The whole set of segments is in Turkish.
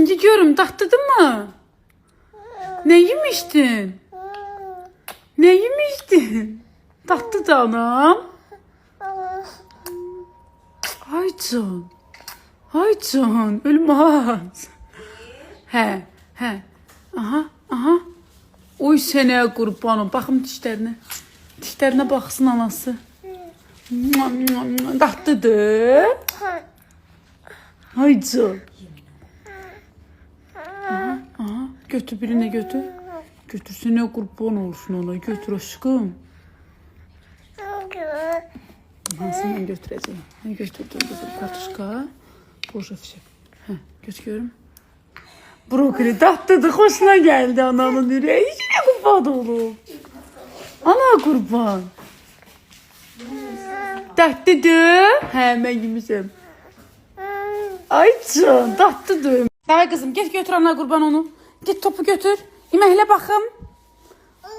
Gidiyorum. Tattırdın mı? Ne yemiştin? Ne yemiştin? Tatlı da anam. Aycan. Aycan. Ölmez. He. Aha. Oy sənə qurbanım. Baxım dişlərinə. Dişlərinə baxsın anası. Tatlıdır. Aycan. Aha. Götür birine götür. Götürsene kurban olsun ona. Götür aşkım. Nasıl ben götüreceğim? Ne götürdüm kızım? Kartuşka. Boş afişe. Götürüyorum. Brokoli tatlıdı. Hoşuna geldi ananın yüreği. Yine kurban oğlum. Ana kurban. Tatlıdır. He ben yemişim. Aycan tatlıdır. Davay kızım git götür ana kurban onu. Git topu götür. Yeməklə baxım.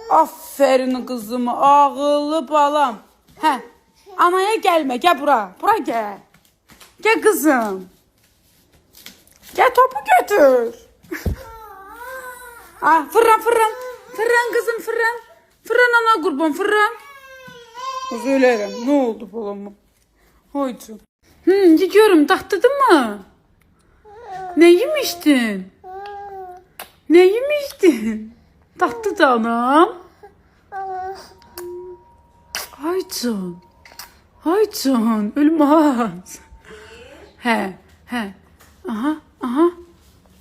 Aferin kızım. Ağıllı balam. Hə. Anaya gelme. Gel bura. Bura gel. Gel kızım. Gel topu götür. Fırlan. Fırlan kızım fırlan. Fırlan ana kurban fırlan. Söylerim. Ne oldu balama? Haydi. Gidiyorum. Tattırdın mı? Ne yemiştin? Ne yemiştin? Tatlı da anam. Aycan. Ölmez. He. Aha.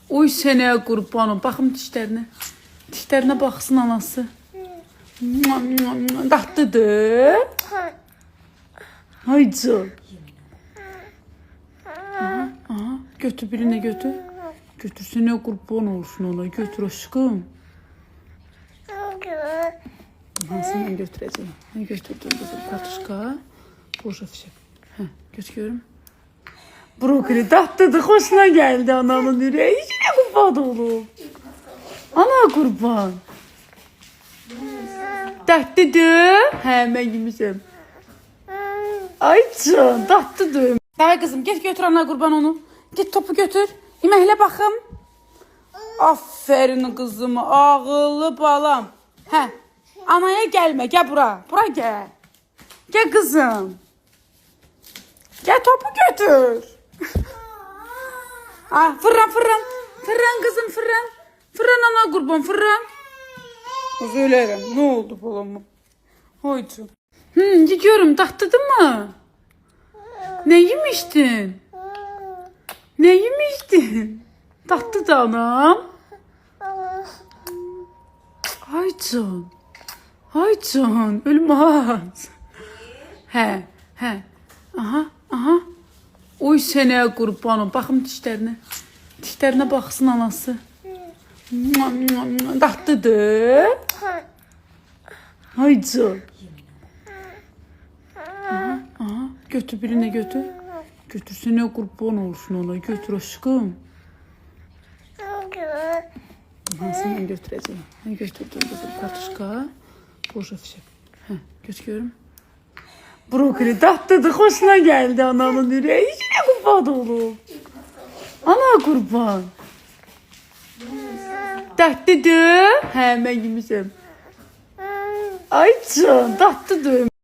Oy sənə qurbanım. Baxım dişlərinə. Dişlərinə baxsın anası. Tatlıdır. Aycan. Aha. Götür birine götür. Götürsene kurban olsun ona. Götür aşkım. Nasıl ben götüreceğim? Ne götürdüm kızım? Kartuşka. Boş afişe. Götürüyorum. Brokoli tatlıdı. Hoşuna geldi ananın yüreği. Yine kurban oğlum. Ana kurban. Tatlıdır. He ben yemişim. Aycan tatlıdır. Davay kızım git götür ana kurban onu. Git topu götür. Yeməklə baxım. Aferin kızım. Ağıllı balam. He. Anaya gelme. Gel bura. Bura gel. Gel kızım. Gel topu götür. Fırlan. Fırlan kızım fırlan. Fırlan ana kurban fırlan. Söylerim. Ne oldu balama? Haydi. Gidiyorum. Tattırdın mı? Ne yemiştin? Ne yemiştin? Tatlı da anam. Aycan. Ölmez. He. Aha. Oy sənə qurbanım. Baxım dişlərinə. Dişlərinə baxsın anası. Tatlıdır. Aycan. Aha. Götür birine götür. Götürsene kurban olsun ona. Götür aşkım. Nasıl ben götüreceğim? Ne götürdüm kızım? Kartuşka. Boş afişe. Götürüyorum. Brokoli tatlıdı. Hoşuna geldi ananın yüreği. Yine kurban oğlum. Ana kurban. Tatlıdır. He ben yemişim. Aycan tatlıdır.